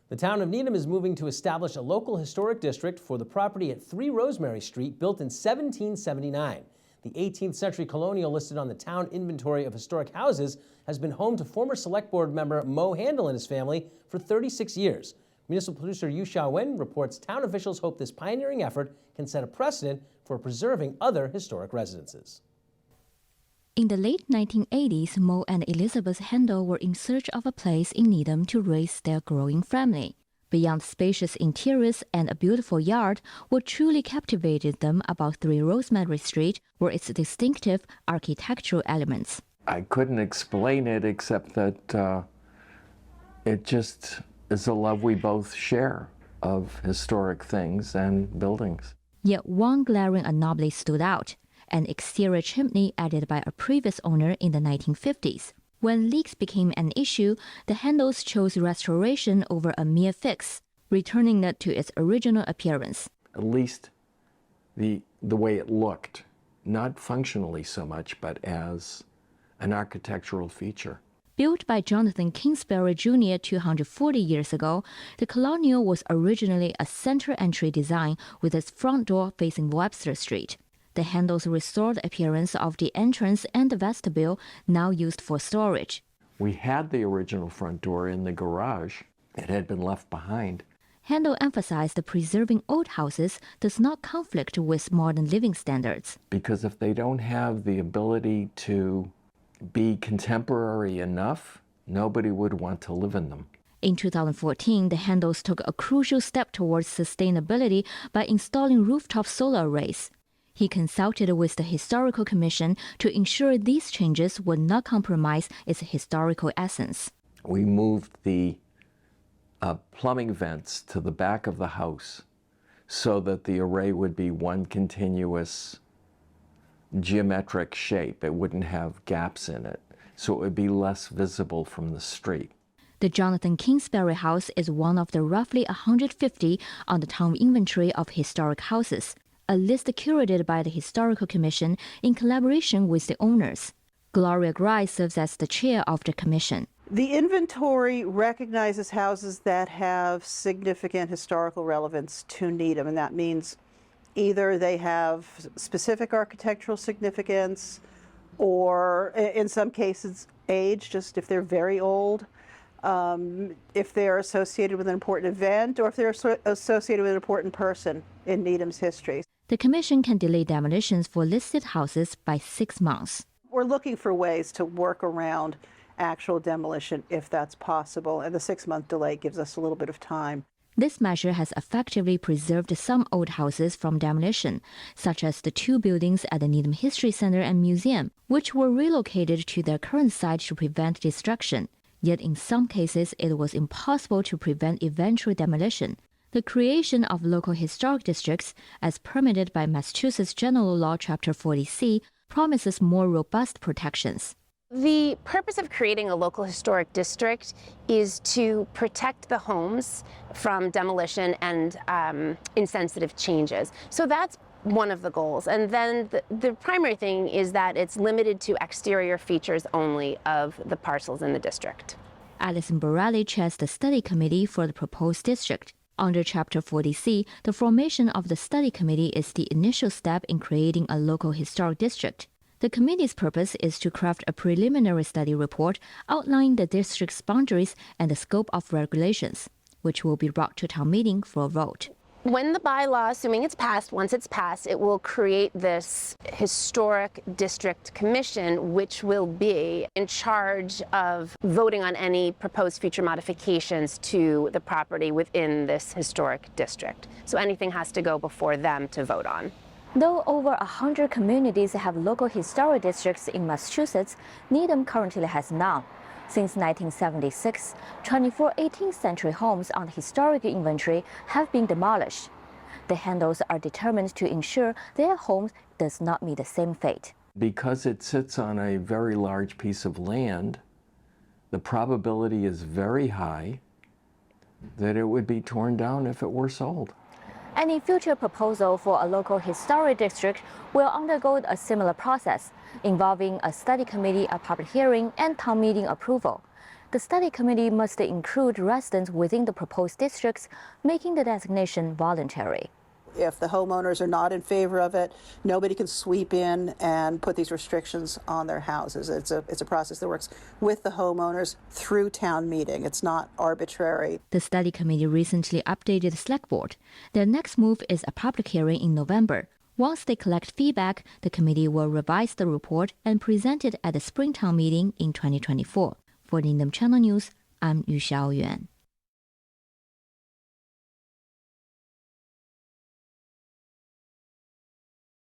The town of Needham is moving to establish a local historic district for the property at 3 Rosemary Street, built in 1779. The 18th century colonial listed on the town inventory of historic houses has been home to former select board member Mo Handel and his family for 36 years. Municipal producer Yu Xiaowen reports town officials hope this pioneering effort can set a precedent for preserving other historic residences. In the late 1980s, Mo and Elizabeth Handel were in search of a place in Needham to raise their growing family. Beyond spacious interiors and a beautiful yard, what truly captivated them about 3 Rosemary Street were its distinctive architectural elements. I couldn't explain it except that it just is a love we both share of historic things and buildings. Yet one glaring anomaly stood out: an exterior chimney added by a previous owner in the 1950s. When leaks became an issue, the Handels chose restoration over a mere fix, returning it to its original appearance. At least the way it looked, not functionally so much, but as an architectural feature. Built by Jonathan Kingsbury Jr. 240 years ago, the colonial was originally a center entry design with its front door facing Webster Street. The Handels restored the appearance of the entrance and the vestibule, now used for storage. We had the original front door in the garage. It had been left behind. Handel emphasized that preserving old houses does not conflict with modern living standards. Because if they don't have the ability to be contemporary enough, nobody would want to live in them. In 2014, the Handels took a crucial step towards sustainability by installing rooftop solar arrays. He consulted with the Historical Commission to ensure these changes would not compromise its historical essence. We moved the plumbing vents to the back of the house so that the array would be one continuous geometric shape. It wouldn't have gaps in it, so it would be less visible from the street. The Jonathan Kingsbury House is one of the roughly 150 on the town inventory of historic houses, a list curated by the Historical Commission in collaboration with the owners. Gloria Grice serves as the chair of the commission. The inventory recognizes houses that have significant historical relevance to Needham, and that means either they have specific architectural significance, or in some cases age, just if they're very old, if they're associated with an important event, or if they're associated with an important person in Needham's history. The commission can delay demolitions for listed houses by 6 months. We're looking for ways to work around actual demolition if that's possible, and the 6-month delay gives us a little bit of time. This measure has effectively preserved some old houses from demolition, such as the 2 buildings at the Needham History Center and Museum, which were relocated to their current site to prevent destruction. Yet in some cases, it was impossible to prevent eventual demolition. The creation of local historic districts, as permitted by Massachusetts General Law Chapter 40C, promises more robust protections. The purpose of creating a local historic district is to protect the homes from demolition and insensitive changes. So that's one of the goals. And then the primary thing is that it's limited to exterior features only of the parcels in the district. Alison Borelli chairs the study committee for the proposed district. Under Chapter 40C, the formation of the study committee is the initial step in creating a local historic district. The committee's purpose is to craft a preliminary study report outlining the district's boundaries and the scope of regulations, which will be brought to town meeting for a vote. When the bylaw, assuming it's passed, once it's passed, it will create this historic district commission, which will be in charge of voting on any proposed future modifications to the property within this historic district. So anything has to go before them to vote on. Though over 100 communities have local historic districts in Massachusetts, Needham currently has none. Since 1976, 24 18th century homes on the historic inventory have been demolished. The Handels are determined to ensure their home does not meet the same fate. Because it sits on a very large piece of land, the probability is very high that it would be torn down if it were sold. Any future proposal for a local historic district will undergo a similar process, involving a study committee, a public hearing, and town meeting approval. the study committee must include residents within the proposed districts, making the designation voluntary. If the homeowners are not in favor of it, nobody can sweep in and put these restrictions on their houses. It's a process that works with the homeowners through town meeting. It's not arbitrary. The study committee recently updated the select board. Their next move is a public hearing in November. Once they collect feedback, the committee will revise the report and present it at the Springtown meeting in 2024. For Needham Channel News, I'm Yu Xiaoyuan.